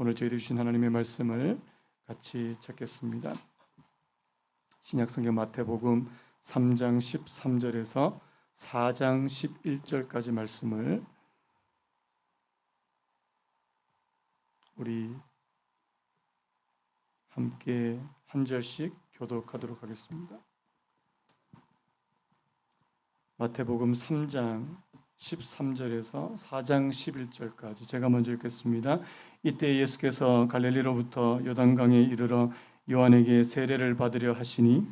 오늘 저희들 주신 하나님의 말씀을 같이 찾겠습니다. 신약성경 마태복음 3장 13절에서 4장 11절까지 말씀을 우리 함께 한 절씩 교독하도록 하겠습니다. 마태복음 3장 13절에서 4장 11절까지 제가 먼저 읽겠습니다. 이때 예수께서 갈릴리로부터 요단강에 이르러 요한에게 세례를 받으려 하시니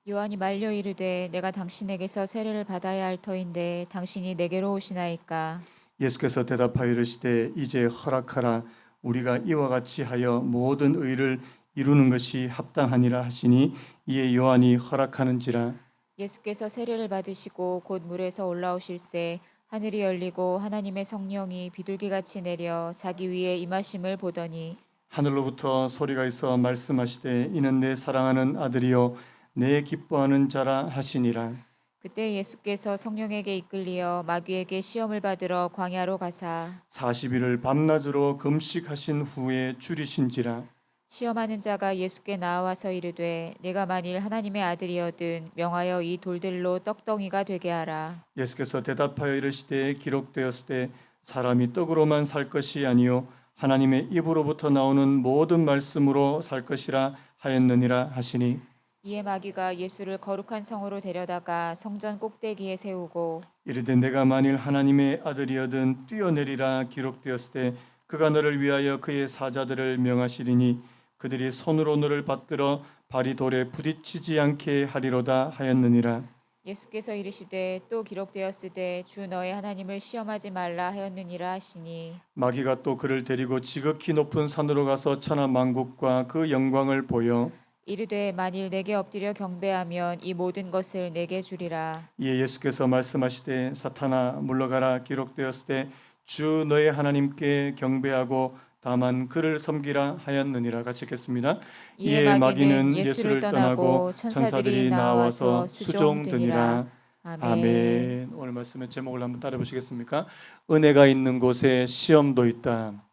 요한이 말려 이르되 내가 당신에게서 세례를 받아야 할 터인데 당신이 내게로 오시나이까. 예수께서 대답하여 이르시되 이제 허락하라. 우리가 이와 같이 하여 모든 의를 이루는 것이 합당하니라 하시니 이에 요한이 허락하는지라. 예수께서 세례를 받으시고 곧 물에서 올라오실새 하늘이 열리고 하나님의 성령이 비둘기같이 내려 자기 위에 임하심을 보더니 하늘로부터 소리가 있어 말씀하시되 이는 내 사랑하는 아들이요 내 기뻐하는 자라 하시니라. 그때 예수께서 성령에게 이끌리어 마귀에게 시험을 받으러 광야로 가사 40일을 밤낮으로 금식하신 후에 줄이신지라. 시험하는 자가 예수께 나와서 이르되 내가 만일 하나님의 아들이거든 명하여 이 돌들로 떡덩이가 되게 하라. 예수께서 대답하여 이르시되 기록되었을 때 사람이 떡으로만 살 것이 아니요 하나님의 입으로부터 나오는 모든 말씀으로 살 것이라 하였느니라 하시니 이에 마귀가 예수를 거룩한 성으로 데려다가 성전 꼭대기에 세우고 이르되 내가 만일 하나님의 아들이거든 뛰어내리라. 기록되었을 때 그가 너를 위하여 그의 사자들을 명하시리니 그들이 손으로 너를 받들어 발이 돌에 부딪히지 않게 하리로다 하였느니라. 예수께서 이르시되 또 기록되었으되 주 너의 하나님을 시험하지 말라 하였느니라 하시니 마귀가 또 그를 데리고 지극히 높은 산으로 가서 천하 만국과 그 영광을 보여 이르되 만일 내게 엎드려 경배하면 이 모든 것을 내게 주리라. 이에 예수께서 말씀하시되 사탄아 물러가라. 기록되었을 때 주 너의 하나님께 경배하고 다만 그를 섬기라 하였느니라. 같이 읽겠습니다. 이에 마귀는 예수를 떠나고 천사들이 나와서 수종드니라. 아멘. 아멘. 오늘 말씀의 제목을 한번 따라 보시겠습니까? 은혜가 있는 곳에 시험도 있다.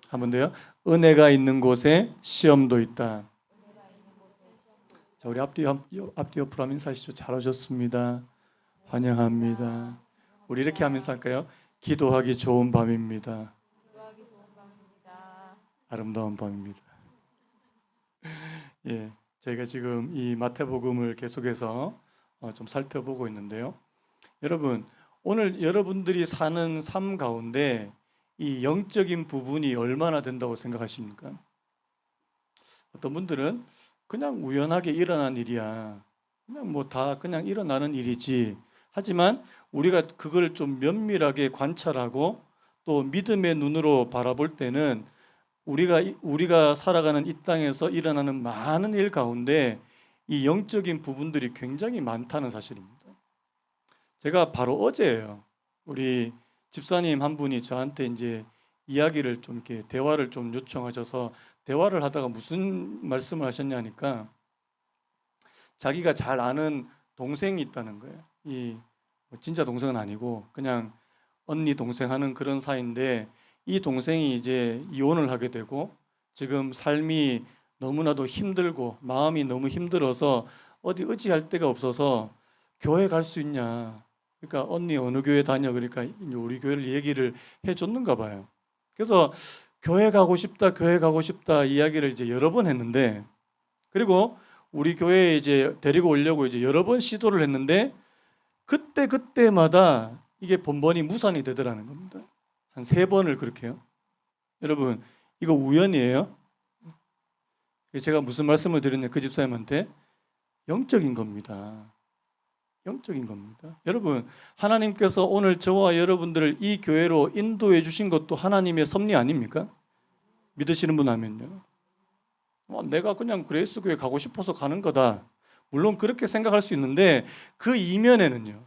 한 번 더요. 은혜가 있는 곳에 시험도 있다. 자, 우리 앞뒤 옆으로 하면 인사하시죠. 잘하셨습니다. 환영합니다. 우리 이렇게 하면서 할까요? 기도하기 좋은 밤입니다. 아름다운 밤입니다. 예, 저희가 지금 이 마태복음을 계속해서 좀 살펴보고 있는데요. 여러분, 오늘 여러분들이 사는 삶 가운데 이 영적인 부분이 얼마나 된다고 생각하십니까? 어떤 분들은 그냥 우연하게 일어난 일이야. 그냥 뭐 다 그냥 일어나는 일이지. 하지만 우리가 그걸 좀 면밀하게 관찰하고 또 믿음의 눈으로 바라볼 때는 우리가 살아가는 이 땅에서 일어나는 많은 일 가운데 이 영적인 부분들이 굉장히 많다는 사실입니다. 제가 바로 어제예요. 우리 집사님 한 분이 저한테 이제 이야기를 좀 이렇게 대화를 좀 요청하셔서 대화를 하다가 무슨 말씀을 하셨냐니까 자기가 잘 아는 동생이 있다는 거예요. 이 진짜 동생은 아니고 그냥 언니 동생 하는 그런 사이인데 이 동생이 이제 이혼을 하게 되고 지금 삶이 너무나도 힘들고 마음이 너무 힘들어서 어디 의지할 데가 없어서 교회 갈 수 있냐. 그러니까 언니 어느 교회 다녀. 그러니까 우리 교회를 얘기를 해줬는가 봐요. 그래서 교회 가고 싶다 이야기를 이제 여러 번 했는데 그리고 우리 교회에 이제 데리고 오려고 이제 여러 번 시도를 했는데 그때마다 이게 번번이 무산이 되더라는 겁니다. 한 3번을 그렇게 해요. 여러분, 이거 우연이에요? 제가 무슨 말씀을 드렸냐 그 집사님한테 영적인 겁니다. 영적인 겁니다. 여러분, 하나님께서 오늘 저와 여러분들을 이 교회로 인도해 주신 것도 하나님의 섭리 아닙니까? 믿으시는 분 하면요. 내가 그냥 그레이스 교회 가고 싶어서 가는 거다. 물론 그렇게 생각할 수 있는데 그 이면에는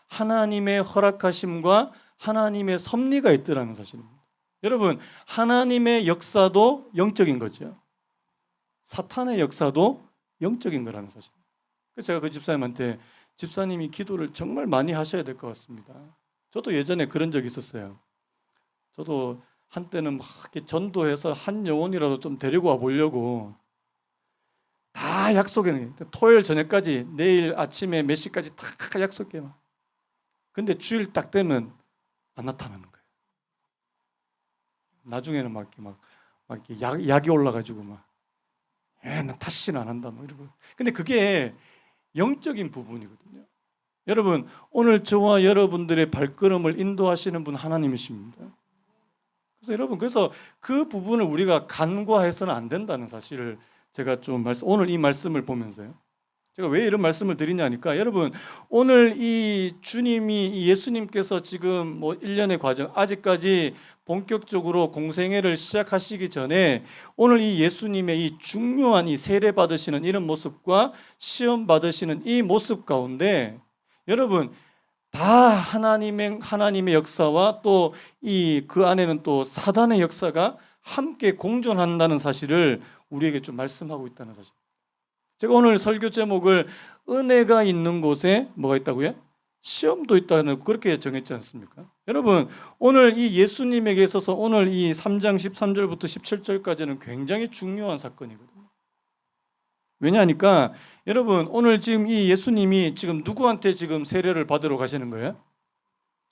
하나님의 허락하심과 하나님의 섭리가 있더라는 사실입니다. 여러분, 하나님의 역사도 영적인 거죠. 사탄의 역사도 영적인 거라는 사실입니다. 그래서 제가 그 집사님한테 집사님이 기도를 정말 많이 하셔야 될 것 같습니다. 저도 예전에 그런 적이 있었어요. 저도 한때는 막 이렇게 전도해서 한 영혼이라도 좀 데리고 와 보려고 다 약속해. 토요일 저녁까지, 내일 아침에 몇 시까지 다 약속해. 근데 주일 딱 되면 안 나타나는 거예요. 나중에는 막 이렇게 약이 올라가지고 나 다시는 안 한다 이러고. 근데 그게 영적인 부분이거든요. 여러분, 오늘 저와 여러분들의 발걸음을 인도하시는 분 하나님이십니다. 그래서 여러분, 그 부분을 우리가 간과해서는 안 된다는 사실을 제가 좀 오늘 이 말씀을 보면서요. 제가 왜 이런 말씀을 드리냐니까, 여러분, 오늘 이 예수님께서 지금 1년의 과정, 아직까지 본격적으로 공생애를 시작하시기 전에 오늘 이 예수님의 이 중요한 이 세례 받으시는 이런 모습과 시험 받으시는 이 모습 가운데 여러분, 다 하나님의 역사와 또 그 안에는 또 사단의 역사가 함께 공존한다는 사실을 우리에게 좀 말씀하고 있다는 사실. 제가 오늘 설교 제목을 은혜가 있는 곳에 뭐가 있다고요? 시험도 있다는, 그렇게 정했지 않습니까? 여러분, 오늘 이 예수님에게 있어서 오늘 이 3장 13절부터 17절까지는 굉장히 중요한 사건이거든요. 왜냐하니까 여러분, 오늘 지금 이 예수님이 지금 누구한테 지금 세례를 받으러 가시는 거예요?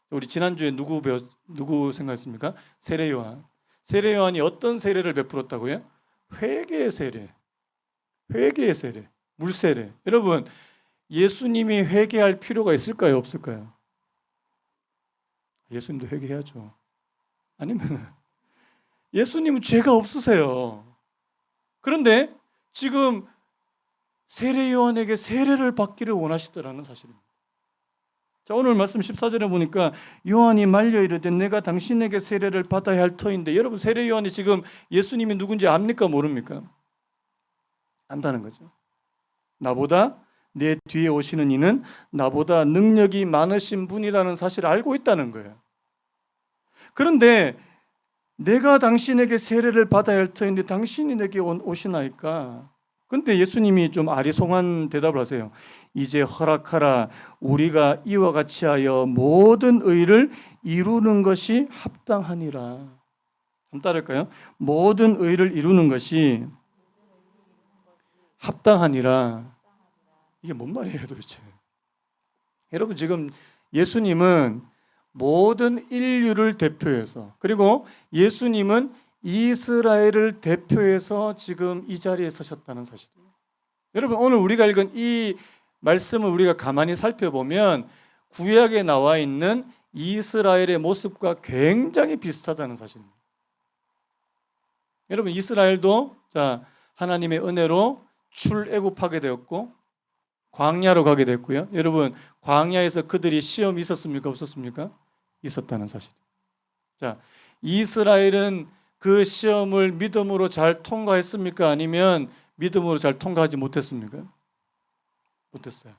우리 지난주에 누구 생각했습니까? 세례 요한. 세례 요한이 어떤 세례를 베풀었다고요? 회개의 세례. 회개의 세례. 물세례. 여러분, 예수님이 회개할 필요가 있을까요? 없을까요? 예수님도 회개해야죠. 아니면 예수님은 죄가 없으세요. 그런데 지금 세례 요한에게 세례를 받기를 원하시더라는 사실입니다. 자, 오늘 말씀 14절에 보니까 요한이 말려 이르되 내가 당신에게 세례를 받아야 할 터인데, 여러분, 세례 요한이 지금 예수님이 누군지 압니까? 모릅니까? 안다는 거죠. 나보다 내 뒤에 오시는 이는 나보다 능력이 많으신 분이라는 사실을 알고 있다는 거예요. 그런데 내가 당신에게 세례를 받아야 할 터인데 당신이 내게 오시나이까? 근데 예수님이 좀 아리송한 대답을 하세요. 이제 허락하라. 우리가 이와 같이 하여 모든 의를 이루는 것이 합당하니라. 한번 따를까요? 모든 의를 이루는 것이 합당하니라. 이게 뭔 말이에요 도대체? 여러분, 지금 예수님은 모든 인류를 대표해서, 그리고 예수님은 이스라엘을 대표해서 지금 이 자리에 서셨다는 사실이에요. 여러분, 오늘 우리가 읽은 이 말씀을 우리가 가만히 살펴보면 구약에 나와 있는 이스라엘의 모습과 굉장히 비슷하다는 사실입니다. 여러분, 이스라엘도 하나님의 은혜로 출애굽하게 되었고 광야로 가게 됐고요. 여러분, 광야에서 그들이 시험이 있었습니까? 없었습니까? 있었다는 사실. 자, 이스라엘은 그 시험을 믿음으로 잘 통과했습니까? 아니면 믿음으로 잘 통과하지 못했습니까? 못했어요.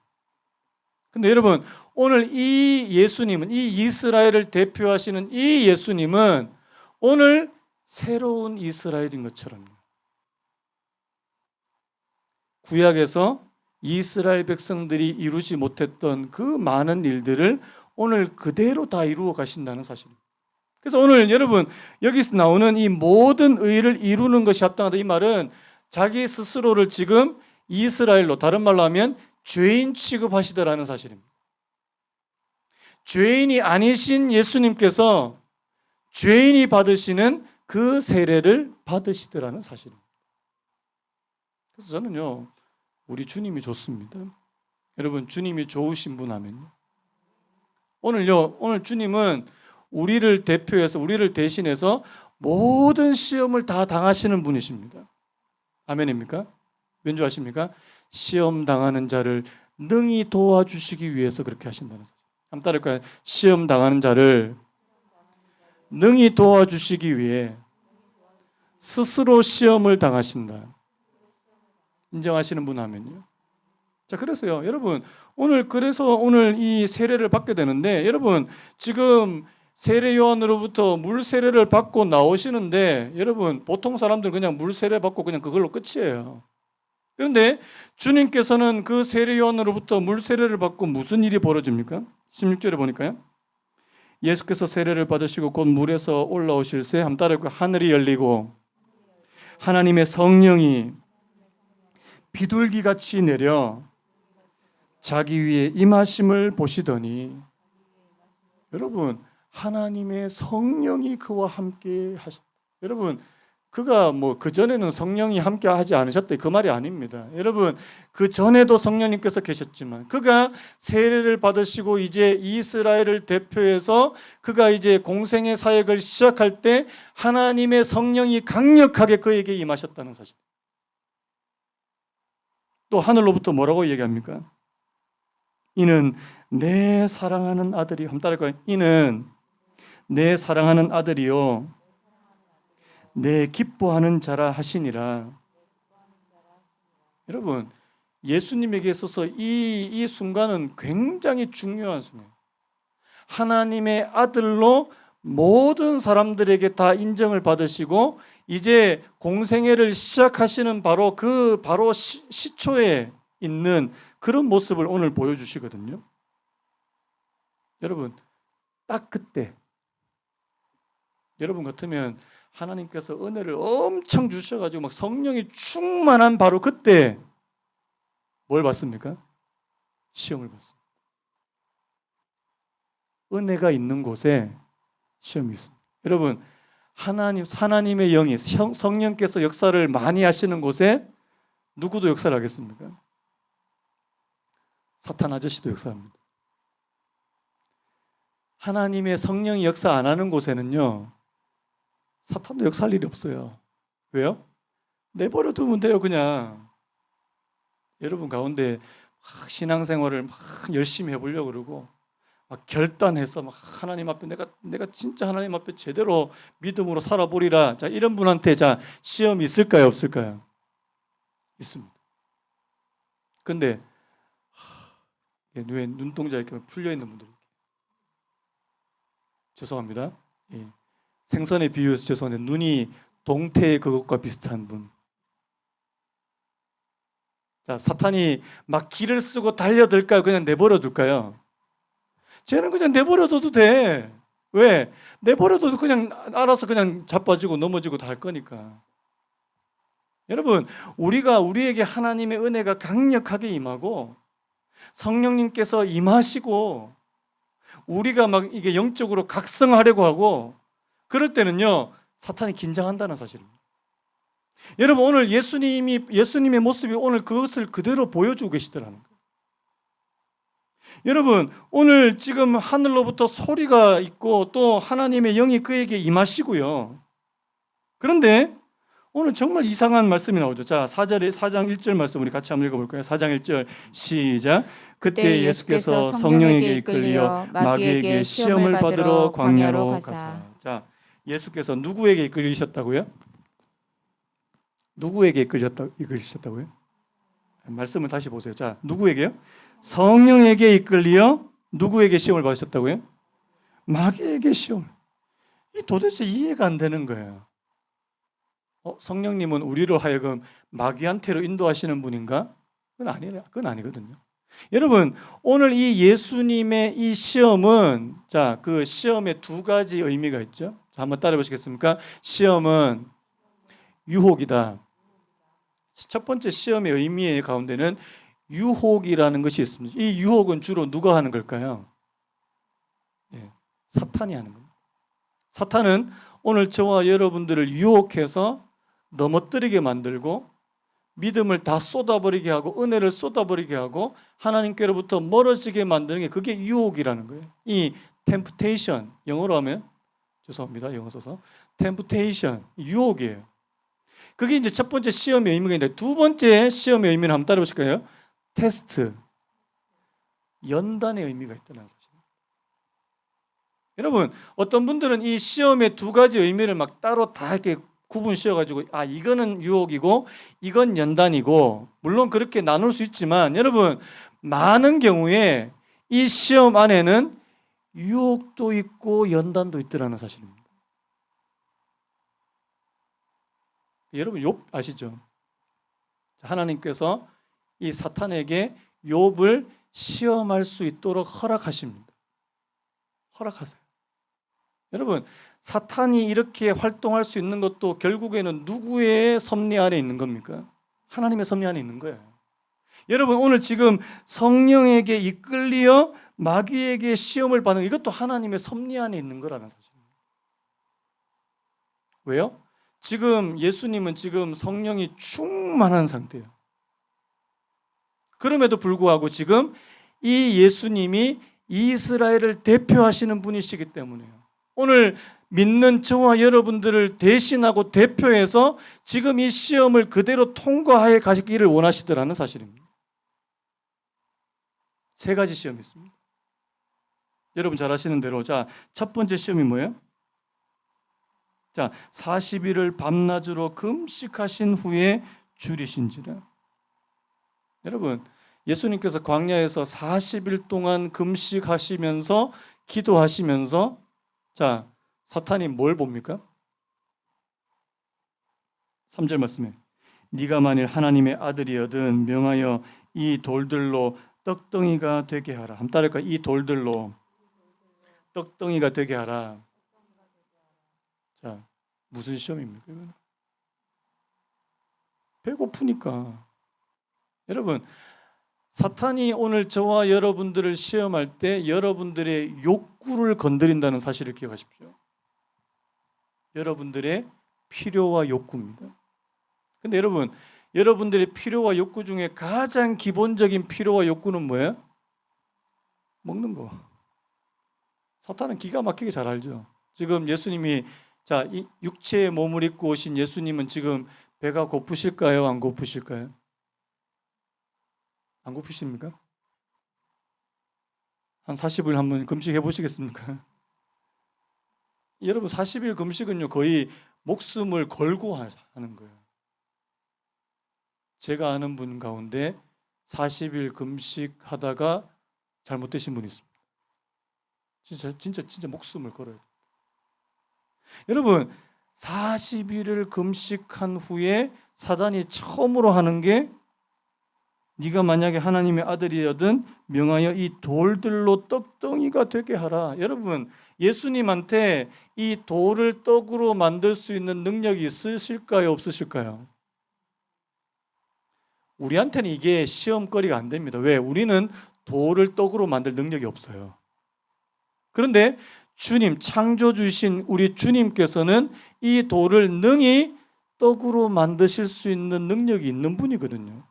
근데 여러분, 오늘 이 예수님은, 이 이스라엘을 대표하시는 이 예수님은 오늘 새로운 이스라엘인 것처럼요. 구약에서 이스라엘 백성들이 이루지 못했던 그 많은 일들을 오늘 그대로 다 이루어 가신다는 사실입니다. 그래서 오늘 여러분, 여기서 나오는 이 모든 의를 이루는 것이 합당하다, 이 말은 자기 스스로를 지금 이스라엘로, 다른 말로 하면 죄인 취급하시더라는 사실입니다. 죄인이 아니신 예수님께서 죄인이 받으시는 그 세례를 받으시더라는 사실입니다. 그래서 저는요, 우리 주님이 좋습니다. 여러분, 주님이 좋으신 분 하면요, 오늘 주님은 우리를 대표해서, 우리를 대신해서 모든 시험을 다 당하시는 분이십니다. 아멘입니까? 왠지 아십니까? 시험 당하는 자를 능히 도와주시기 위해서 그렇게 하신다는 사실. 한번 따를까요? 시험 당하는 자를 능히 도와주시기 위해 스스로 시험을 당하신다. 인정하시는 분 하면요. 자, 그래서요, 여러분, 오늘 이 세례를 받게 되는데, 여러분, 지금 세례 요한으로부터 물 세례를 받고 나오시는데, 여러분, 보통 사람들은 그냥 물 세례 받고 그냥 그걸로 끝이에요. 그런데 주님께서는 그 세례 요한으로부터 물 세례를 받고 무슨 일이 벌어집니까? 16절에 보니까요, 예수께서 세례를 받으시고 곧 물에서 올라오실새 한번 따라해볼까요? 하늘이 열리고 하나님의 성령이 비둘기같이 내려 자기 위에 임하심을 보시더니, 여러분 하나님의 성령이 그와 함께 여러분 그가 뭐 그전에는 성령이 함께 하지 않으셨대 그 말이 아닙니다. 여러분 그 전에도 성령님께서 계셨지만 그가 세례를 받으시고 이제 이스라엘을 대표해서 그가 이제 공생의 사역을 시작할 때 하나님의 성령이 강력하게 그에게 임하셨다는 사실. 또 하늘로부터 뭐라고 얘기합니까? 이는 내 사랑하는 아들이, 한번 따라할까요? 이는 내 사랑하는 아들이요 내 기뻐하는 자라 하시니라. 여러분 예수님에게 있어서 이 순간은 굉장히 중요한 순간이에요. 하나님의 아들로 모든 사람들에게 다 인정을 받으시고 이제 공생애를 시작하시는 바로 시초에 있는 그런 모습을 오늘 보여주시거든요. 여러분 딱 그때 여러분 같으면 하나님께서 은혜를 엄청 주셔가지고 막 성령이 충만한 바로 그때 뭘 받습니까? 시험을 받습니다. 은혜가 있는 곳에 시험이 있습니다. 여러분 하나님의 영이 성령께서 역사를 많이 하시는 곳에 누구도 역사를 하겠습니까? 사탄 아저씨도 역사합니다. 하나님의 성령이 역사 안 하는 곳에는요 사탄도 역사할 일이 없어요. 왜요? 내버려 두면 돼요 그냥. 여러분 가운데 신앙생활을 막 열심히 해보려고 그러고 막 결단해서 막 하나님 앞에 내가 진짜 하나님 앞에 제대로 믿음으로 살아보리라. 자 이런 분한테 자 시험이 있을까요 없을까요? 있습니다. 근데 왜 눈동자 이렇게 풀려 있는 분들 죄송합니다. 예. 생선의 비유에서 죄송한데 눈이 동태의 그것과 비슷한 분. 자 사탄이 막 기를 쓰고 달려들까요? 그냥 내버려 둘까요? 쟤는 그냥 내버려 둬도 돼. 왜? 내버려 둬도 그냥 알아서 그냥 자빠지고 넘어지고 다 할 거니까. 여러분 우리에게 하나님의 은혜가 강력하게 임하고 성령님께서 임하시고 우리가 막 이게 영적으로 각성하려고 하고 그럴 때는요 사탄이 긴장한다는 사실입니다. 여러분 오늘 예수님의 모습이 오늘 그것을 그대로 보여주고 계시더라는 거예요. 여러분 오늘 지금 하늘로부터 소리가 있고 또 하나님의 영이 그에게 임하시고요. 그런데 오늘 정말 이상한 말씀이 나오죠. 자 4장 1절 말씀 우리 같이 한번 읽어볼까요? 4장 1절 시작. 그때 예수께서 성령에게 이끌려 마귀에게 시험을 받으러 광야로 가사. 자 예수께서 누구에게 이끌리셨다고요? 누구에게 이끌리셨다고요? 말씀을 다시 보세요. 자 누구에게요? 성령에게 이끌려 누구에게 시험을 받으셨다고요? 마귀에게 시험. 이 도대체 이해가 안 되는 거예요. 성령님은 우리로 하여금 마귀한테로 인도하시는 분인가? 그건 아니거든요. 여러분 오늘 이 예수님의 이 시험은 자 그 시험에 두 가지 의미가 있죠. 자, 한번 따라 보시겠습니까? 시험은 유혹이다. 첫 번째 시험의 의미의 가운데는 유혹이라는 것이 있습니다. 이 유혹은 주로 누가 하는 걸까요? 사탄이 하는 겁니다. 사탄은 오늘 저와 여러분들을 유혹해서 넘어뜨리게 만들고 믿음을 다 쏟아버리게 하고 은혜를 쏟아버리게 하고 하나님께로부터 멀어지게 만드는 게 그게 유혹이라는 거예요. 이 temptation, 영어로 하면 죄송합니다. 영어 써서 temptation, 유혹이에요. 그게 이제 첫 번째 시험의 의미가 있는데 두 번째 시험의 의미를 한번 따라 보실까요? 테스트, 연단의 의미가 있다는 사실. 여러분 어떤 분들은 이 시험의 두 가지 의미를 막 따로 다 이렇게 구분 씌워가지고 이거는 유혹이고 이건 연단이고 물론 그렇게 나눌 수 있지만 여러분 많은 경우에 이 시험 안에는 유혹도 있고 연단도 있더라는 사실입니다. 여러분 욥 아시죠? 하나님께서 이 사탄에게 욥을 시험할 수 있도록 허락하십니다. 허락하세요. 여러분, 사탄이 이렇게 활동할 수 있는 것도 결국에는 누구의 섭리 안에 있는 겁니까? 하나님의 섭리 안에 있는 거예요. 여러분, 오늘 지금 성령에게 이끌려 마귀에게 시험을 받는 이것도 하나님의 섭리 안에 있는 거라는 사실입니다. 왜요? 지금 예수님은 지금 성령이 충만한 상태예요. 그럼에도 불구하고 지금 이 예수님이 이스라엘을 대표하시는 분이시기 때문에요. 오늘 믿는 저와 여러분들을 대신하고 대표해서 지금 이 시험을 그대로 통과해 가시기를 원하시더라는 사실입니다. 세 가지 시험이 있습니다. 여러분 잘 아시는 대로 자, 첫 번째 시험이 뭐예요? 자, 40일을 밤낮으로 금식하신 후에 줄이신지라. 여러분, 예수님께서 광야에서 40일 동안 금식하시면서 기도하시면서 자, 사탄이 뭘 봅니까? 3절 말씀에 네가 만일 하나님의 아들이여든 명하여 이 돌들로 떡덩이가 되게 하라. 한번 따라할까요? 이 돌들로 떡덩이가 되게 하라. 자, 무슨 시험입니까? 이거는? 배고프니까. 여러분, 사탄이 오늘 저와 여러분들을 시험할 때 여러분들의 욕구를 건드린다는 사실을 기억하십시오. 여러분들의 필요와 욕구입니다. 근데 여러분, 여러분들의 필요와 욕구 중에 가장 기본적인 필요와 욕구는 뭐예요? 먹는 거. 사탄은 기가 막히게 잘 알죠. 지금 예수님이 자, 이 육체의 몸을 입고 오신 예수님은 지금 배가 고프실까요? 안 고프실까요? 안 고프십니까? 한 40일 한번 금식해 보시겠습니까? 여러분 40일 금식은요 거의 목숨을 걸고 하는 거예요. 제가 아는 분 가운데 40일 금식하다가 잘못되신 분이 있습니다. 진짜 목숨을 걸어야 돼요. 여러분 40일을 금식한 후에 사단이 처음으로 하는 게 네가 만약에 하나님의 아들이여든 명하여 이 돌들로 떡덩이가 되게 하라. 여러분 예수님한테 이 돌을 떡으로 만들 수 있는 능력이 있으실까요? 없으실까요? 우리한테는 이게 시험거리가 안 됩니다. 왜? 우리는 돌을 떡으로 만들 능력이 없어요. 그런데 주님, 창조주신 우리 주님께서는 이 돌을 능히 떡으로 만드실 수 있는 능력이 있는 분이거든요.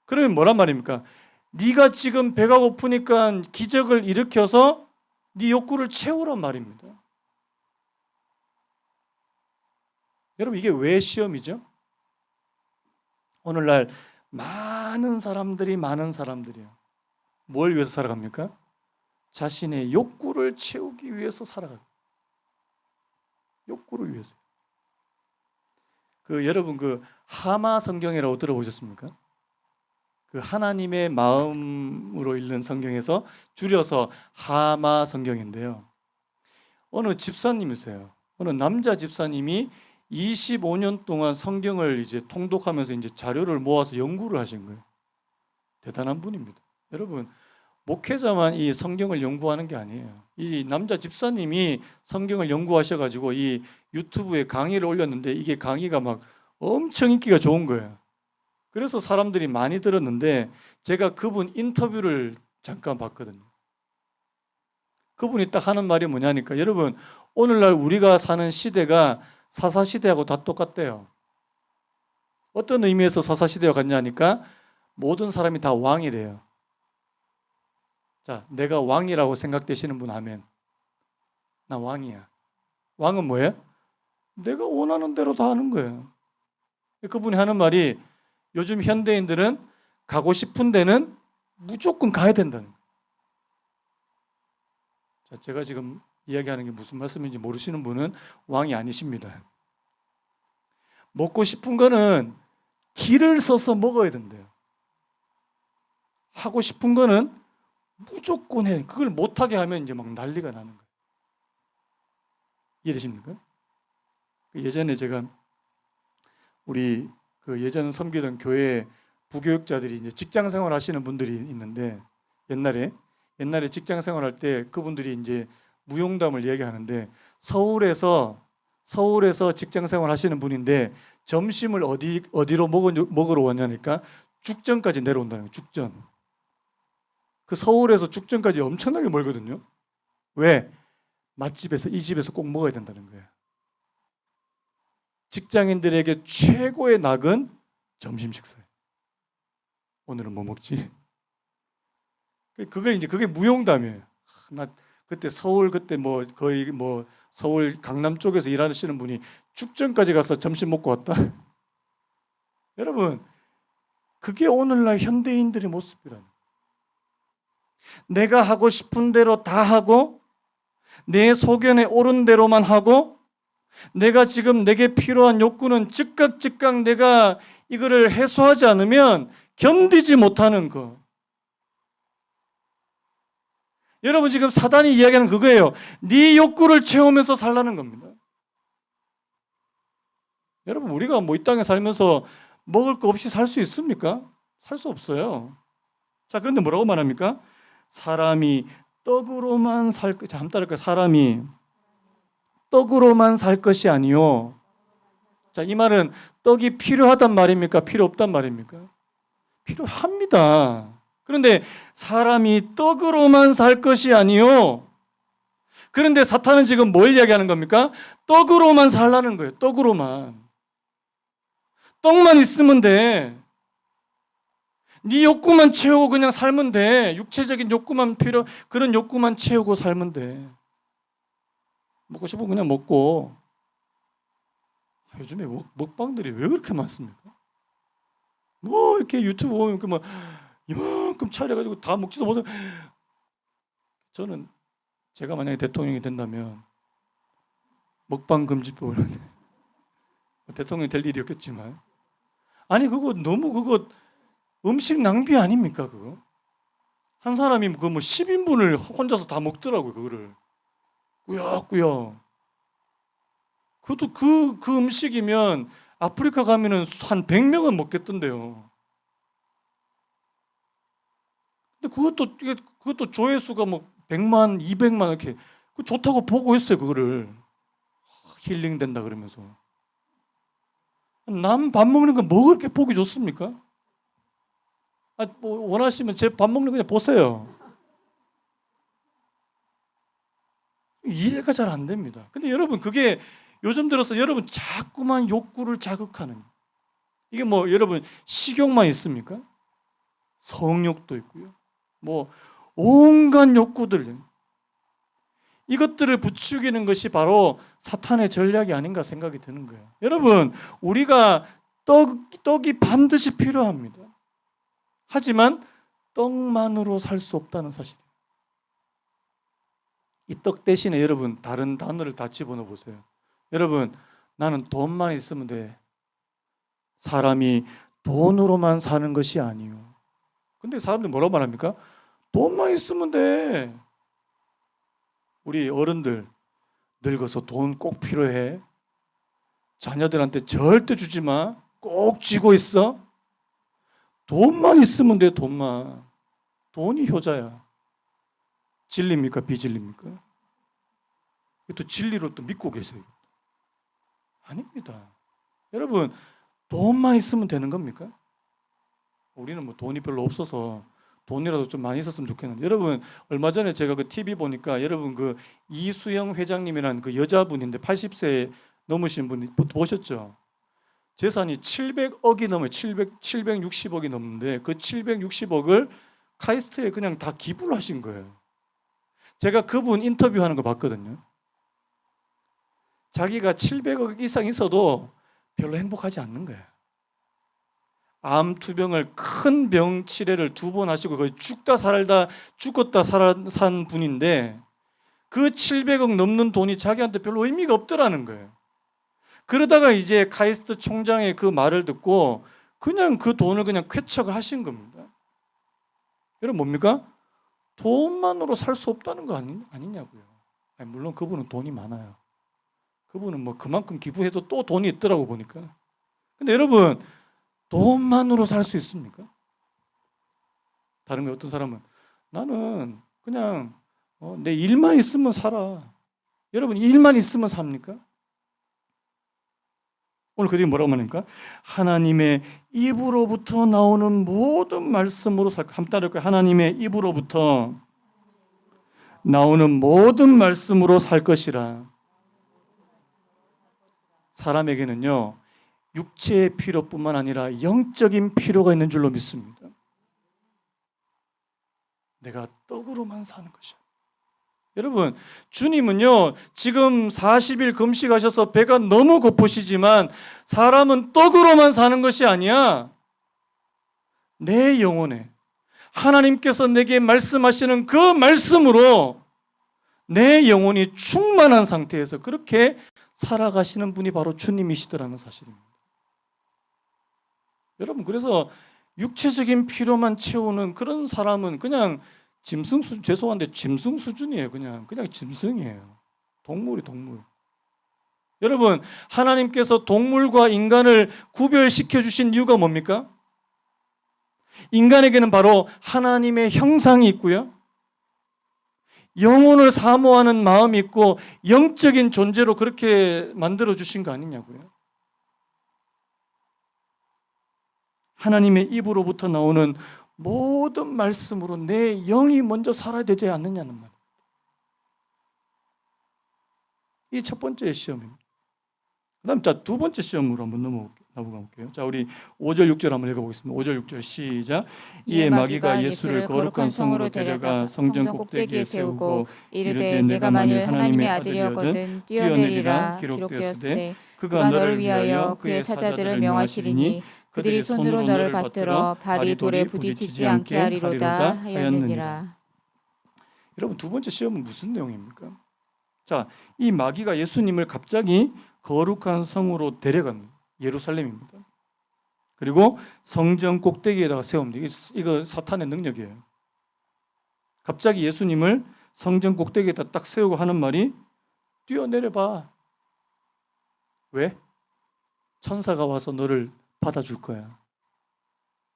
그러면 뭐란 말입니까? 네가 지금 배가 고프니까 기적을 일으켜서 네 욕구를 채우란 말입니다. 여러분 이게 왜 시험이죠? 오늘날 많은 사람들이요. 뭘 위해서 살아갑니까? 자신의 욕구를 채우기 위해서 살아갑니다. 욕구를 위해서. 여러분 하마 성경이라고 들어보셨습니까? 하나님의 마음으로 읽는 성경에서 줄여서 하마 성경인데요. 어느 집사님이세요. 어느 남자 집사님이 25년 동안 성경을 이제 통독하면서 이제 자료를 모아서 연구를 하신 거예요. 대단한 분입니다. 여러분, 목회자만 이 성경을 연구하는 게 아니에요. 이 남자 집사님이 성경을 연구하셔가지고 이 유튜브에 강의를 올렸는데 이게 강의가 막 엄청 인기가 좋은 거예요. 그래서 사람들이 많이 들었는데 제가 그분 인터뷰를 잠깐 봤거든요. 그분이 딱 하는 말이 뭐냐니까 여러분 오늘날 우리가 사는 시대가 사사시대하고 다 똑같대요. 어떤 의미에서 사사시대와 같냐니까 모든 사람이 다 왕이래요. 자, 내가 왕이라고 생각되시는 분 하면 나 왕이야. 왕은 뭐예요? 내가 원하는 대로 다 하는 거예요. 그분이 하는 말이 요즘 현대인들은 가고 싶은 데는 무조건 가야 된다는 거예요. 자, 제가 지금 이야기하는 게 무슨 말씀인지 모르시는 분은 왕이 아니십니다. 먹고 싶은 거는 길을 써서 먹어야 된대요. 하고 싶은 거는 무조건 해. 그걸 못하게 하면 이제 막 난리가 나는 거예요. 이해되십니까? 예전에 제가 우리 예전 섬기던 교회 부교육자들이 이제 직장 생활 하시는 분들이 있는데 옛날에 직장 생활할 때 그분들이 이제 무용담을 얘기하는데 서울에서 직장 생활 하시는 분인데 점심을 어디로 먹으러 왔냐니까 죽전까지 내려온다는 거예요. 죽전. 그 서울에서 죽전까지 엄청나게 멀거든요. 왜? 맛집에서 이 집에서 꼭 먹어야 된다는 거예요. 직장인들에게 최고의 낙은 점심 식사예요. 오늘은 뭐 먹지? 그게 무용담이에요. 나 그때 서울 그때 뭐 거의 뭐 서울 강남 쪽에서 일하시는 분이 죽전까지 가서 점심 먹고 왔다. 여러분, 그게 오늘날 현대인들의 모습이라는. 내가 하고 싶은 대로 다 하고 내 소견에 옳은 대로만 하고 내가 지금 내게 필요한 욕구는 즉각 내가 이거를 해소하지 않으면 견디지 못하는 거. 여러분 지금 사단이 이야기하는 그거예요. 네 욕구를 채우면서 살라는 겁니다. 여러분 우리가 뭐 이 땅에 살면서 먹을 거 없이 살 수 있습니까? 살 수 없어요. 자, 그런데 뭐라고 말합니까? 사람이 떡으로만 살 것, 자, 한번 따라할까요? 사람이 떡으로만 살 것이 아니요. 자, 이 말은 떡이 필요하단 말입니까? 필요 없단 말입니까? 필요합니다. 그런데 사람이 떡으로만 살 것이 아니요. 그런데 사탄은 지금 뭘 이야기하는 겁니까? 떡으로만 살라는 거예요. 떡으로만. 떡만 있으면 돼. 네 욕구만 채우고 그냥 살면 돼. 육체적인 욕구만 그런 욕구만 채우고 살면 돼. 먹고 싶으면 그냥 먹고. 요즘에 먹방들이 왜 그렇게 많습니까? 뭐 이렇게 유튜브 보면 뭐 이만큼 차려가지고 다 먹지도 못해. 저는 제가 만약에 대통령이 된다면 먹방 금지법을 대통령이 될 일이 없겠지만 아니 그거 너무 그거 음식 낭비 아닙니까 그거? 한 사람이 그 뭐 10인분을 혼자서 다 먹더라고요 그거를 꾸역꾸역. 그것도 그 음식이면 아프리카 가면은 한 100명은 먹겠던데요. 근데 그것도 조회수가 뭐 100만, 200만 이렇게 그 좋다고 보고 있어요 그거를. 힐링 된다 그러면서. 남 밥 먹는 거 뭐 그렇게 보기 좋습니까? 뭐 원하시면 제 밥 먹는 거 그냥 보세요. 이해가 잘 안 됩니다. 근데 여러분 그게 요즘 들어서 여러분 자꾸만 욕구를 자극하는 이게 뭐 여러분 식욕만 있습니까? 성욕도 있고요. 뭐 온갖 욕구들 이것들을 부추기는 것이 바로 사탄의 전략이 아닌가 생각이 드는 거예요. 여러분 우리가 떡이 반드시 필요합니다. 하지만 떡만으로 살 수 없다는 사실이에요. 이 떡 대신에 여러분 다른 단어를 다 집어넣어 보세요. 여러분 나는 돈만 있으면 돼. 사람이 돈으로만 사는 것이 아니요. 근데 사람들이 뭐라고 말합니까? 돈만 있으면 돼. 우리 어른들 늙어서 돈 꼭 필요해. 자녀들한테 절대 주지 마. 꼭 쥐고 있어. 돈만 있으면 돼. 돈만. 돈이 효자야. 진리입니까? 비진리입니까? 또 진리로 또 믿고 계세요. 아닙니다. 여러분 돈만 있으면 되는 겁니까? 우리는 뭐 돈이 별로 없어서 돈이라도 좀 많이 있었으면 좋겠는데 여러분 얼마 전에 제가 그 TV 보니까 여러분 그 이수영 회장님이라는 그 여자분인데 80세 넘으신 분이 보셨죠? 재산이 700억이 넘어요. 760억이 넘는데 그 760억을 카이스트에 그냥 다 기부를 하신 거예요. 제가 그분 인터뷰하는 거 봤거든요. 자기가 700억 이상 있어도 별로 행복하지 않는 거예요. 암 투병을 큰 병 치료를 2번 하시고 거의 죽었다 산 분인데 그 700억 넘는 돈이 자기한테 별로 의미가 없더라는 거예요. 그러다가 이제 카이스트 총장의 그 말을 듣고 그냥 그 돈을 그냥 쾌척을 하신 겁니다. 여러분 뭡니까? 돈만으로 살 수 없다는 거 아니냐고요. 물론 그분은 돈이 많아요. 그분은 뭐 그만큼 기부해도 또 돈이 있더라고 보니까. 근데 여러분 돈만으로 살 수 있습니까? 다른 거 어떤 사람은 나는 그냥 내 일만 있으면 살아. 여러분, 일만 있으면 삽니까? 오늘 그들이 뭐라고 말합니까? 하나님의 입으로부터 나오는 모든 말씀으로 살 것. 한번 따라할까요? 하나님의 입으로부터 나오는 모든 말씀으로 살 것이라. 사람에게는요, 육체의 필요뿐만 아니라 영적인 필요가 있는 줄로 믿습니다. 내가 떡으로만 사는 것이야. 여러분, 주님은요, 지금 40일 금식하셔서 배가 너무 고프시지만 사람은 떡으로만 사는 것이 아니야. 내 영혼에 하나님께서 내게 말씀하시는 그 말씀으로 내 영혼이 충만한 상태에서 그렇게 살아가시는 분이 바로 주님이시더라는 사실입니다. 여러분, 그래서 육체적인 필요만 채우는 그런 사람은 그냥 짐승 수준, 죄송한데 짐승 수준이에요. 그냥 짐승이에요. 동물이 동물. 여러분, 하나님께서 동물과 인간을 구별시켜 주신 이유가 뭡니까? 인간에게는 바로 하나님의 형상이 있고요, 영혼을 사모하는 마음이 있고 영적인 존재로 그렇게 만들어 주신 거 아니냐고요. 하나님의 입으로부터 나오는 모든 말씀으로 내 영이 먼저 살아야 되지 않느냐는 말. 이 첫 번째 시험입니다. 그다음 두 번째 시험으로 한번 넘어가 볼게요. 자, 우리 5절 6절 한번 읽어보겠습니다. 5절 6절 시작. 이에 마귀가 예수를 거룩한 성으로 데려가 성전 꼭대기에 세우고 이르되 내가 만일 하나님의 아들이거든 뛰어내리라 기록되었으되 그가 너를 위하여 그의 사자들을 명하시리니 그들이 손으로 너를 받들어 발이 돌에 부딪히지 않게 하리로다 하였느니라. 여러분, 두 번째 시험은 무슨 내용입니까? 자, 이 마귀가 예수님을 갑자기 거룩한 성으로 데려갑니다. 예루살렘입니다. 그리고 성전 꼭대기에다가 세웁니다. 이거 사탄의 능력이에요. 갑자기 예수님을 성전 꼭대기에다 딱 세우고 하는 말이 뛰어내려봐. 왜? 천사가 와서 너를 받아줄 거야.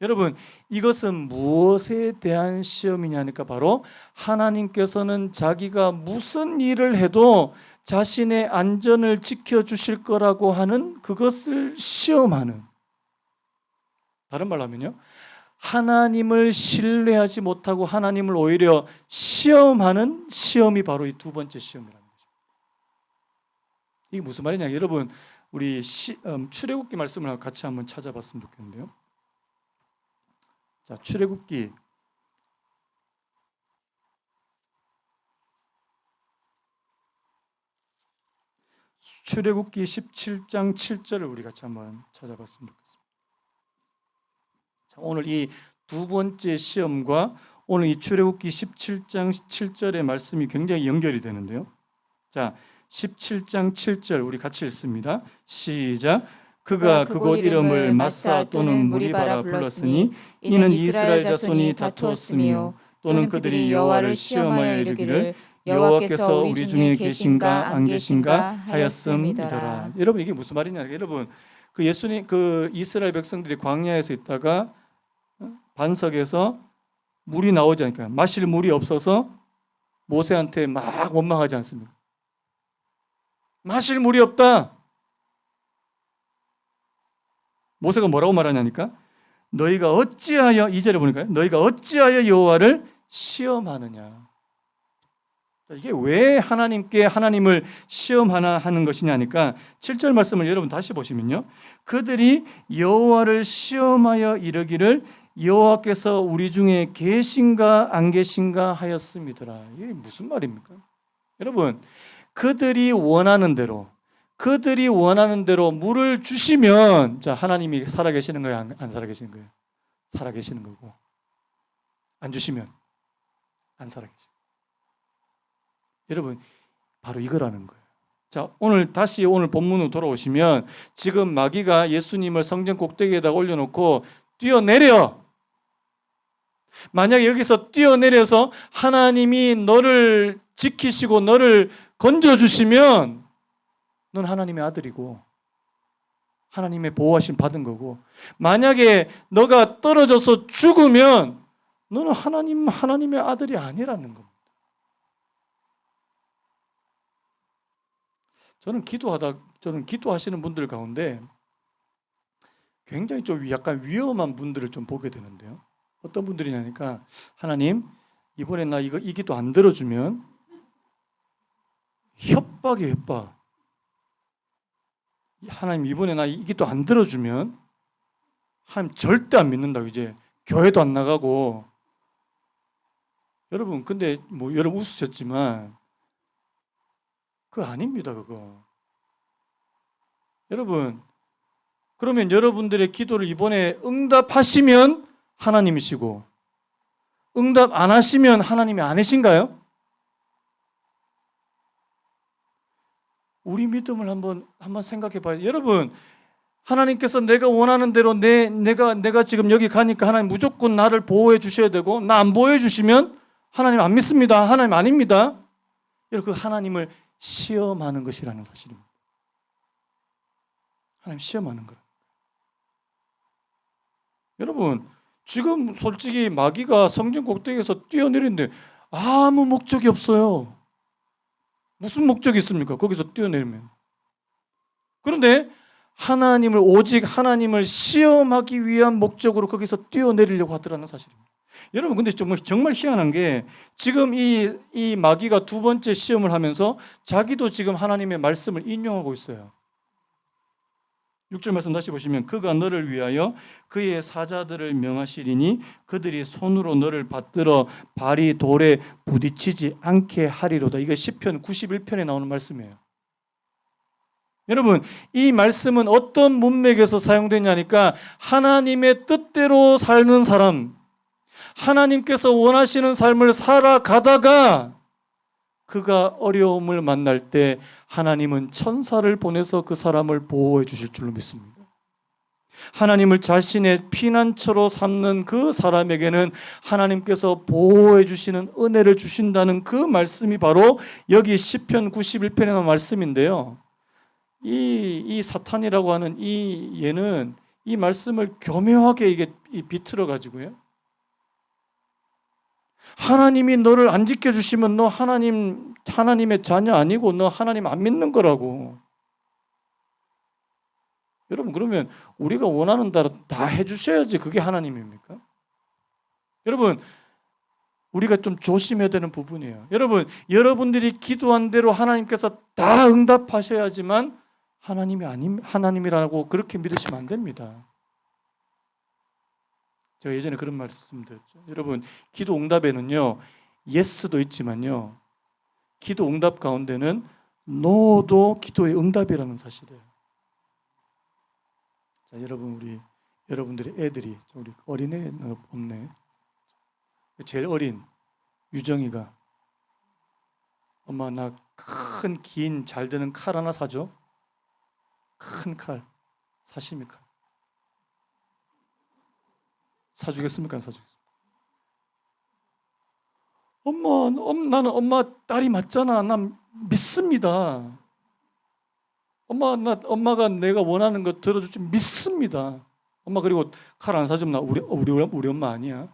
여러분, 이것은 무엇에 대한 시험이냐니까 바로 하나님께서는 자기가 무슨 일을 해도 자신의 안전을 지켜주실 거라고 하는 그것을 시험하는, 다른 말로 하면요, 하나님을 신뢰하지 못하고 하나님을 오히려 시험하는 시험이 바로 이 두 번째 시험이라는 거죠. 이게 무슨 말이냐? 여러분, 우리 출애굽기 말씀을 같이 한번 찾아봤으면 좋겠는데요. 자, 출애굽기 17장 7절을 우리 같이 한번 찾아봤으면 좋겠습니다. 자, 오늘 이 두 번째 시험과 오늘 이 출애굽기 17장 7절의 말씀이 굉장히 연결이 되는데요. 자, 17장 7절 우리 같이 읽습니다. 시작. 그가 그곳 이름을 마사 또는 무리바라 불렀으니 이는 이스라엘 자손이 다투었으며 또는 그들이 여호와를 시험하여 이르기를 여호와께서 우리 중에 계신가 안 계신가 하였음이더라. 여러분, 이게 무슨 말이냐? 여러분, 그 예수님, 그 이스라엘 백성들이 광야에서 있다가 반석에서 물이 나오지 않으니까 마실 물이 없어서 모세한테 막 원망하지 않습니까? 마실 물이 없다. 모세가 뭐라고 말하냐니까 너희가 어찌하여, 2절에 보니까요, 너희가 어찌하여 여호와를 시험하느냐. 이게 왜 하나님을 시험하나 하는 것이냐니까 7절 말씀을 여러분 다시 보시면요, 그들이 여호와를 시험하여 이르기를 여호와께서 우리 중에 계신가 안 계신가 하였음이더라. 이게 무슨 말입니까? 여러분, 그들이 원하는 대로 물을 주시면, 자, 하나님이 살아계시는 거예요, 안 살아계시는 거예요? 살아계시는 거고, 안 주시면 안 살아계시는 거예요. 여러분, 바로 이거라는 거예요. 자, 오늘 본문으로 돌아오시면 지금 마귀가 예수님을 성전 꼭대기에다 올려놓고 뛰어내려. 만약에 여기서 뛰어내려서 하나님이 너를 지키시고 너를 건져주시면 넌 하나님의 아들이고 하나님의 보호하심 받은 거고, 만약에 너가 떨어져서 죽으면 너는 하나님의 아들이 아니라는 겁니다. 저는 기도하시는 분들 가운데 굉장히 좀 약간 위험한 분들을 좀 보게 되는데요. 어떤 분들이냐니까 하나님 이번에 나 이 기도 안 들어주면 협박이에요, 협박. 하나님 이번에 나 이 기도 안 들어주면 하나님 절대 안 믿는다고 이제 교회도 안 나가고 여러분 근데 뭐 여러분 웃으셨지만 그거 아닙니다 그거. 여러분 그러면 여러분들의 기도를 이번에 응답하시면 하나님이시고 응답 안 하시면 하나님이 아니신가요? 우리 믿음을 한번 생각해 봐요. 여러분 하나님께서 내가 원하는 대로 내가 지금 여기 가니까 하나님 무조건 나를 보호해 주셔야 되고 나 안 보호해 주시면 하나님 안 믿습니다. 하나님 아닙니다. 여러분 그 하나님을 시험하는 것이라는 사실입니다. 하나님 시험하는 거라. 여러분 지금 솔직히 마귀가 성전 꼭대기에서 뛰어내리는데 아무 목적이 없어요. 무슨 목적이 있습니까? 거기서 뛰어내리면. 그런데 오직 하나님을 시험하기 위한 목적으로 거기서 뛰어내리려고 하더라는 사실입니다. 여러분 근데 정말 희한한 게 지금 이 마귀가 두 번째 시험을 하면서 자기도 지금 하나님의 말씀을 인용하고 있어요. 6절 말씀 다시 보시면 그가 너를 위하여 그의 사자들을 명하시리니 그들이 손으로 너를 받들어 발이 돌에 부딪히지 않게 하리로다. 이게 시편 91편에 나오는 말씀이에요. 여러분 이 말씀은 어떤 문맥에서 사용되냐니까 하나님의 뜻대로 사는 사람, 하나님께서 원하시는 삶을 살아가다가 그가 어려움을 만날 때 하나님은 천사를 보내서 그 사람을 보호해 주실 줄로 믿습니다. 하나님을 자신의 피난처로 삼는 그 사람에게는 하나님께서 보호해 주시는 은혜를 주신다는 그 말씀이 바로 여기 시편 91편에 나온 말씀인데요. 이 사탄이라고 하는 얘는 이 말씀을 교묘하게 이게 비틀어 가지고요. 하나님이 너를 안 지켜주시면 너 하나님의 자녀 아니고 너 하나님 안 믿는 거라고. 여러분 그러면 우리가 원하는 대로 다 해주셔야지 그게 하나님입니까? 여러분 우리가 좀 조심해야 되는 부분이에요. 여러분들이 기도한 대로 하나님께서 다 응답하셔야지만 하나님이라고 그렇게 믿으시면 안 됩니다. 제가 예전에 그런 말씀드렸죠. 여러분 기도 응답에는요 예스도 있지만요 기도 응답 가운데는 노도 기도의 응답이라는 사실이에요. 자 여러분 여러분들의 애들이 우리 어린애는 없네. 제일 어린 유정이가 엄마 나 큰 긴 잘 드는 칼 하나 사줘. 큰 칼 사시미 칼 사주겠습니까? 안 사주겠습니까? 나는 엄마 딸이 맞잖아. 난 믿습니다. 엄마가 내가 원하는 거 들어줄 줄 믿습니다. 엄마 그리고 칼 안 사주면 나 우리 엄마 아니야.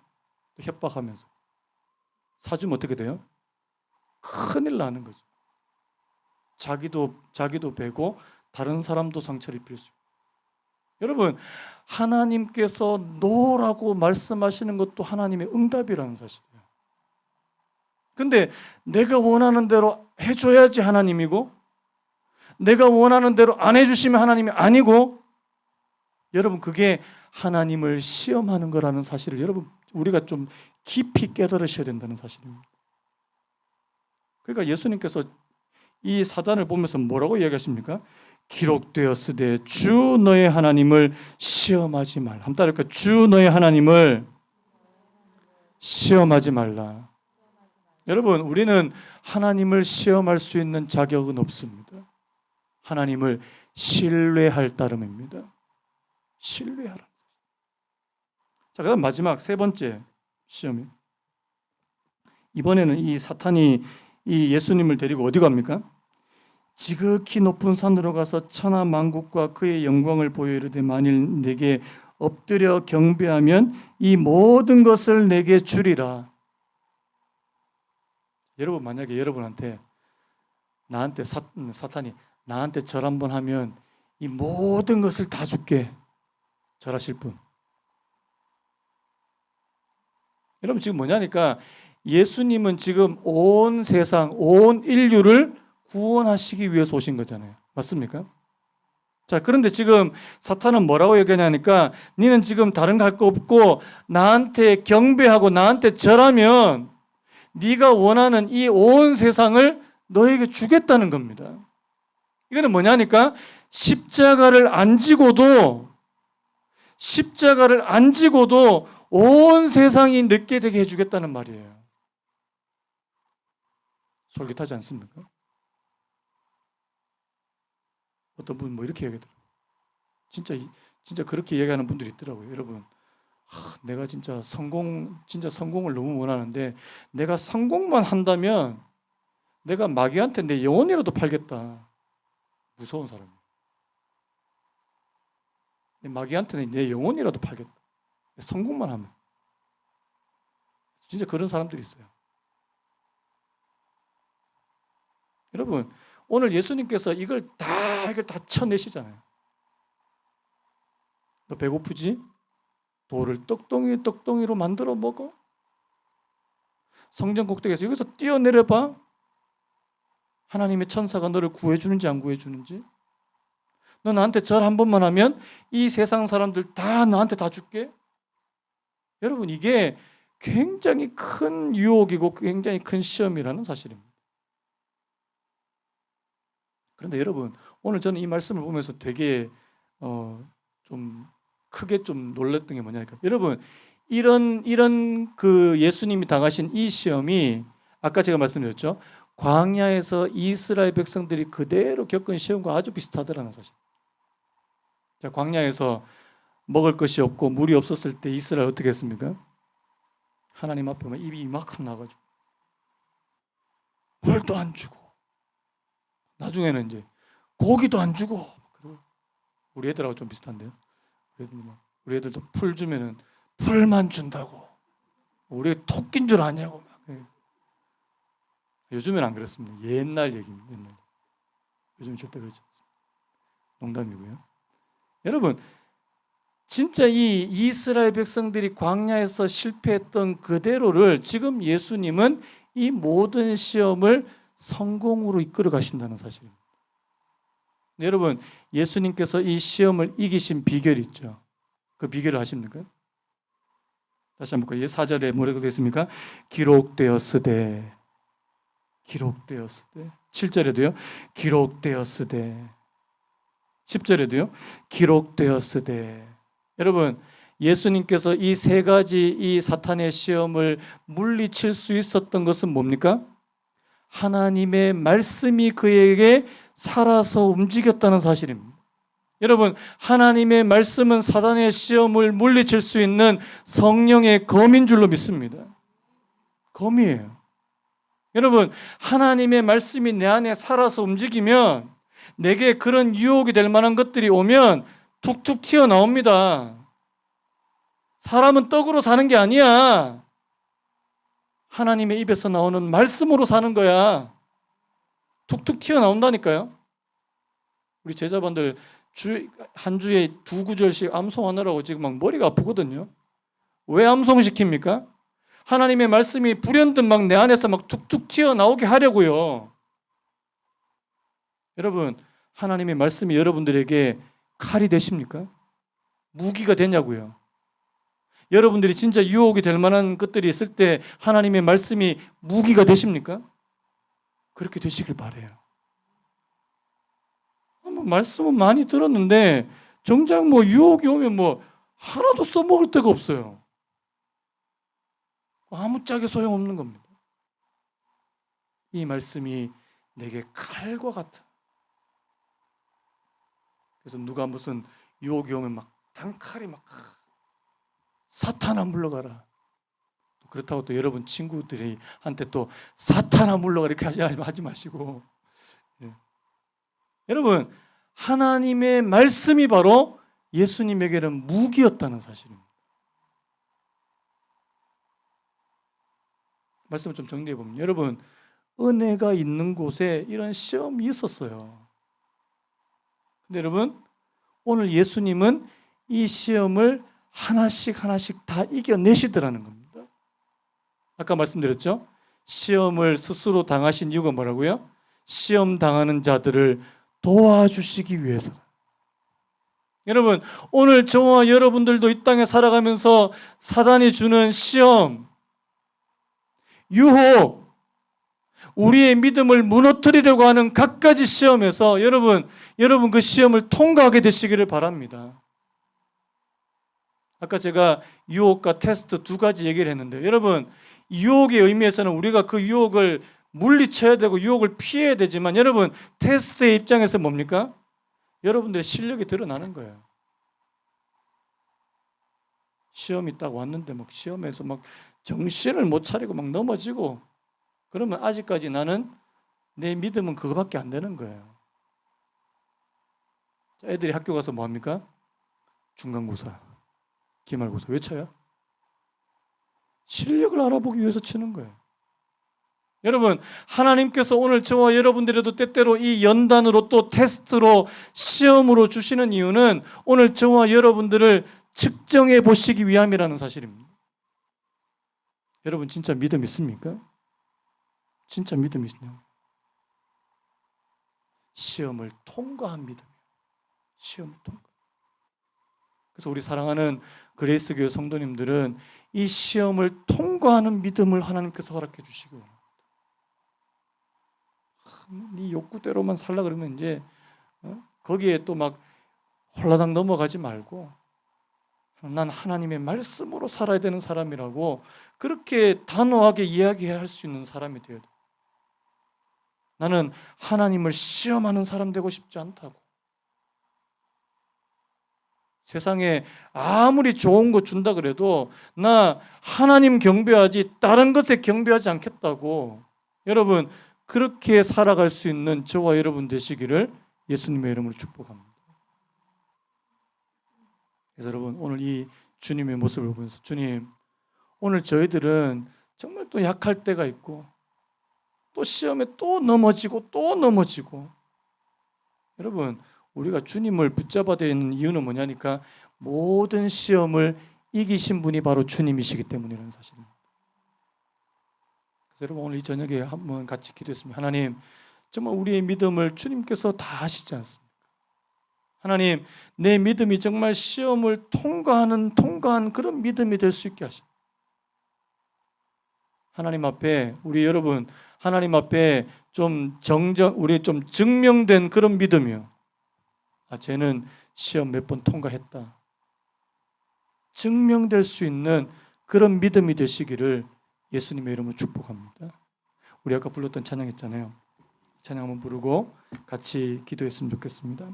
협박하면서 사주면 어떻게 돼요? 큰일 나는 거죠. 자기도 베고 다른 사람도 상처를 입힐 수. 여러분 하나님께서 노라고 말씀하시는 것도 하나님의 응답이라는 사실이에요. 근데 내가 원하는 대로 해줘야지 하나님이고 내가 원하는 대로 안 해주시면 하나님이 아니고 여러분 그게 하나님을 시험하는 거라는 사실을 여러분 우리가 좀 깊이 깨달으셔야 된다는 사실입니다. 그러니까 예수님께서 이 사단을 보면서 뭐라고 이야기하십니까? 기록되었으되 주 너의 하나님을 시험하지 말라. 한번 따라할까요? 주 너의 하나님을 시험하지 말라. 여러분 우리는 하나님을 시험할 수 있는 자격은 없습니다. 하나님을 신뢰할 따름입니다. 신뢰하라. 자, 그다음 마지막 세 번째 시험이 이번에는 이 사탄이 이 예수님을 데리고 어디 갑니까? 지극히 높은 산으로 가서 천하 만국과 그의 영광을 보여 이르되 만일 내게 엎드려 경배하면 이 모든 것을 내게 주리라. 여러분 만약에 여러분한테 나한테 사탄이 나한테 절 한번 하면 이 모든 것을 다 줄게. 절하실 분. 여러분 지금 뭐냐니까 예수님은 지금 온 세상, 온 인류를 구원하시기 위해서 오신 거잖아요. 맞습니까? 자, 그런데 지금 사탄은 뭐라고 얘기하냐니까 너는 지금 다른 거 할 거 없고 나한테 경배하고 나한테 절하면 네가 원하는 이 온 세상을 너에게 주겠다는 겁니다. 이거는 뭐냐니까 십자가를 안 지고도 온 세상이 늦게 되게 해주겠다는 말이에요. 솔깃하지 않습니까? 어떤 분 뭐 이렇게 얘기하더라고요. 진짜 그렇게 얘기하는 분들이 있더라고요. 여러분, 내가 진짜 성공을 너무 원하는데 내가 성공만 한다면 내가 마귀한테 내 영혼이라도 팔겠다. 무서운 사람이에요. 마귀한테는 내 영혼이라도 팔겠다. 성공만 하면. 진짜 그런 사람들이 있어요. 여러분, 오늘 예수님께서 이걸 다 쳐내시잖아요. 너 배고프지? 돌을 떡덩이로 만들어 먹어? 성전 꼭대기에서 여기서 뛰어내려봐. 하나님의 천사가 너를 구해주는지 안 구해주는지. 너 나한테 절 한 번만 하면 이 세상 사람들 다 나한테 다 줄게. 여러분, 이게 굉장히 큰 유혹이고 굉장히 큰 시험이라는 사실입니다. 그런데 여러분, 오늘 저는 이 말씀을 보면서 되게 좀 크게 좀 놀랐던 게 뭐냐니까 여러분, 이런 그 예수님이 당하신 이 시험이 아까 제가 말씀드렸죠. 광야에서 이스라엘 백성들이 그대로 겪은 시험과 아주 비슷하더라는 사실. 자, 광야에서 먹을 것이 없고 물이 없었을 때 이스라엘 어떻게 했습니까? 하나님 앞에 입이 이만큼 나가지고 물도 안 주고 나중에는 이제 고기도 안 주고. 우리 애들하고 좀 비슷한데요. 우리 애들도 풀 주면은 풀만 준다고. 우리 토끼인 줄 아냐고 막. 요즘엔 안 그렇습니다. 옛날 얘기입니다. 옛날. 요즘 절대 그렇지 않습니다. 농담이고요. 여러분, 진짜 이 이스라엘 백성들이 광야에서 실패했던 그대로를 지금 예수님은 이 모든 시험을 성공으로 이끌어 가신다는 사실입니다. 여러분, 예수님께서 이 시험을 이기신 비결이 있죠. 그 비결을 아십니까? 다시 한번 볼까요? 4절에 뭐라고 되어 있습니까? 기록되었으되. 7절에도요. 기록되었으되. 10절에도요. 기록되었으되. 여러분, 예수님께서 이 세 가지 이 사탄의 시험을 물리칠 수 있었던 것은 뭡니까? 하나님의 말씀이 그에게 살아서 움직였다는 사실입니다. 여러분, 하나님의 말씀은 사단의 시험을 물리칠 수 있는 성령의 검인 줄로 믿습니다. 검이에요. 여러분, 하나님의 말씀이 내 안에 살아서 움직이면 내게 그런 유혹이 될 만한 것들이 오면 툭툭 튀어나옵니다. 사람은 떡으로 사는 게 아니야. 하나님의 입에서 나오는 말씀으로 사는 거야. 툭툭 튀어나온다니까요. 우리 제자분들 한 주에 2구절씩 암송하느라고 지금 막 머리가 아프거든요. 왜 암송시킵니까? 하나님의 말씀이 불현듯 막 내 안에서 막 툭툭 튀어나오게 하려고요. 여러분, 하나님의 말씀이 여러분들에게 칼이 되십니까? 무기가 되냐고요. 여러분들이 진짜 유혹이 될 만한 것들이 있을 때 하나님의 말씀이 무기가 되십니까? 그렇게 되시길 바라요. 말씀은 많이 들었는데 정작 뭐 유혹이 오면 뭐 하나도 써먹을 데가 없어요. 아무짝에 소용없는 겁니다. 이 말씀이 내게 칼과 같은. 그래서 누가 무슨 유혹이 오면 막 단칼이 막 사탄아 물러가라. 그렇다고 또 여러분 친구들이 한테 또 사탄아 물러가라 이렇게 하지 마시고. 여러분, 하나님의 말씀이 바로 예수님에게는 무기였다는 사실입니다. 말씀을 좀 정리해 보면 여러분, 은혜가 있는 곳에 이런 시험이 있었어요. 근데 여러분, 오늘 예수님은 이 시험을 하나씩 하나씩 다 이겨내시더라는 겁니다. 아까 말씀드렸죠? 시험을 스스로 당하신 이유가 뭐라고요? 시험 당하는 자들을 도와주시기 위해서. 여러분, 오늘 저와 여러분들도 이 땅에 살아가면서 사단이 주는 시험, 유혹, 우리의 믿음을 무너뜨리려고 하는 갖가지 시험에서 여러분 그 시험을 통과하게 되시기를 바랍니다. 아까 제가 유혹과 테스트 두 가지 얘기를 했는데, 여러분, 유혹의 의미에서는 우리가 그 유혹을 물리쳐야 되고 유혹을 피해야 되지만, 여러분, 테스트의 입장에서 뭡니까? 여러분들의 실력이 드러나는 거예요. 시험이 딱 왔는데 막 시험에서 막 정신을 못 차리고 막 넘어지고, 그러면 아직까지 나는 내 믿음은 그거밖에 안 되는 거예요. 애들이 학교 가서 뭐 합니까? 중간고사, 기말고사 왜 쳐요? 실력을 알아보기 위해서 치는 거예요. 여러분, 하나님께서 오늘 저와 여러분들에도 때때로 이 연단으로 또 테스트로 시험으로 주시는 이유는 오늘 저와 여러분들을 측정해 보시기 위함이라는 사실입니다. 여러분, 진짜 믿음 있습니까? 진짜 믿음 있냐고? 시험을 통과한 믿음. 시험을 통과. 그래서 우리 사랑하는 그레이스교회 성도님들은 이 시험을 통과하는 믿음을 하나님께서 허락해 주시기 원합니다. 네 욕구대로만 살라 그러면 이제 거기에 또 막 홀라당 넘어가지 말고, 난 하나님의 말씀으로 살아야 되는 사람이라고 그렇게 단호하게 이야기해야 할 수 있는 사람이 되어야 돼. 나는 하나님을 시험하는 사람 되고 싶지 않다고. 세상에 아무리 좋은 거 준다 그래도 나 하나님 경배하지 다른 것에 경배하지 않겠다고. 여러분, 그렇게 살아갈 수 있는 저와 여러분 되시기를 예수님의 이름으로 축복합니다. 그래서 여러분, 오늘 이 주님의 모습을 보면서, 주님, 오늘 저희들은 정말 또 약할 때가 있고 또 시험에 또 넘어지고 또 넘어지고, 여러분, 우리가 주님을 붙잡아야 되는 이유는 뭐냐니까, 모든 시험을 이기신 분이 바로 주님이시기 때문이라는 사실입니다. 그래서 여러분, 오늘 이 저녁에 한번 같이 기도했습니다. 하나님, 정말 우리의 믿음을 주님께서 다 아시지 않습니까? 하나님, 내 믿음이 정말 시험을 통과한 그런 믿음이 될 수 있게 하십니다. 하나님 앞에 우리 여러분, 하나님 앞에 우리 좀 증명된 그런 믿음이요. 쟤는 시험 몇 번 통과했다. 증명될 수 있는 그런 믿음이 되시기를 예수님의 이름으로 축복합니다. 우리 아까 불렀던 찬양 있잖아요. 찬양 한번 부르고 같이 기도했으면 좋겠습니다.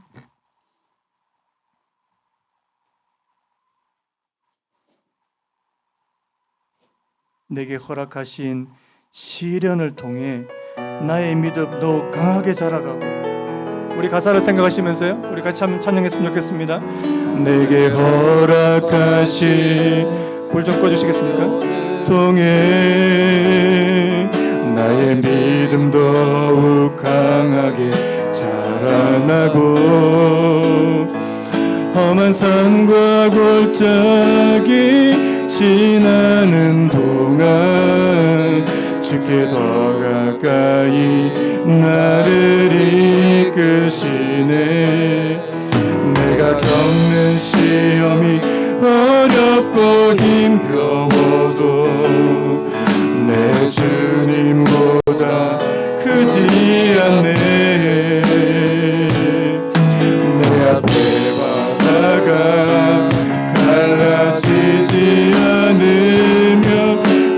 내게 허락하신 시련을 통해 나의 믿음 더욱 강하게 자라가고, 우리 가사를 생각하시면서요, 우리 같이 한번 찬양했으면 좋겠습니다. 내게 허락하신, 불 좀 꺼주시겠습니까? 통해 나의 믿음 더욱 강하게 자라나고, 험한 산과 골짜기 지나는 동안 주께 더 가까이 나를 이끄시네. 내가 겪는 시험이 어렵고 힘겨워도 내 주님보다 크지 않네. 내 앞에 바다가 갈라지지 않으면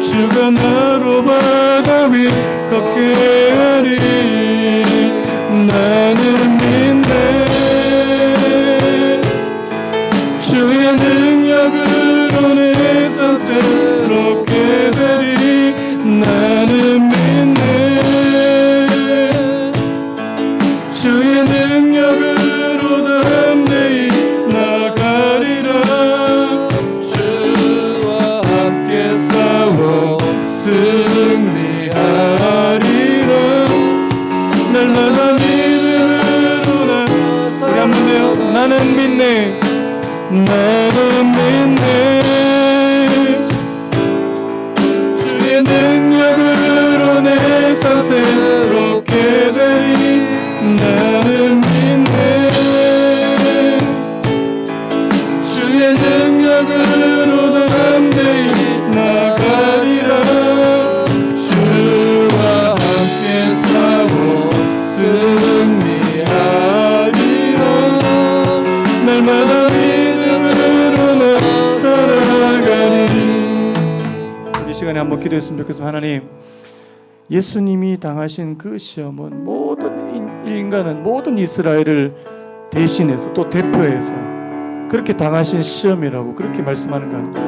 주가 나로 바다 위 걷게 하리. 나는 믿네. 나는 믿네 나는 믿네 주의 능력으로 내 삶 새롭게 되리 나는 믿네 주의 능력으로 담대히 나가리라 주와 함께 싸워 승리하리라 날마다 믿음으로 나 살아가리. 이 시간에 한번 기도했으면 좋겠습니다. 하나님, 예수님이 당하신 그 시험은 모든 인간은 모든 이스라엘을 대신해서 또 대표해서 그렇게 당하신 시험이라고 그렇게 말씀하는 거 아닙니까?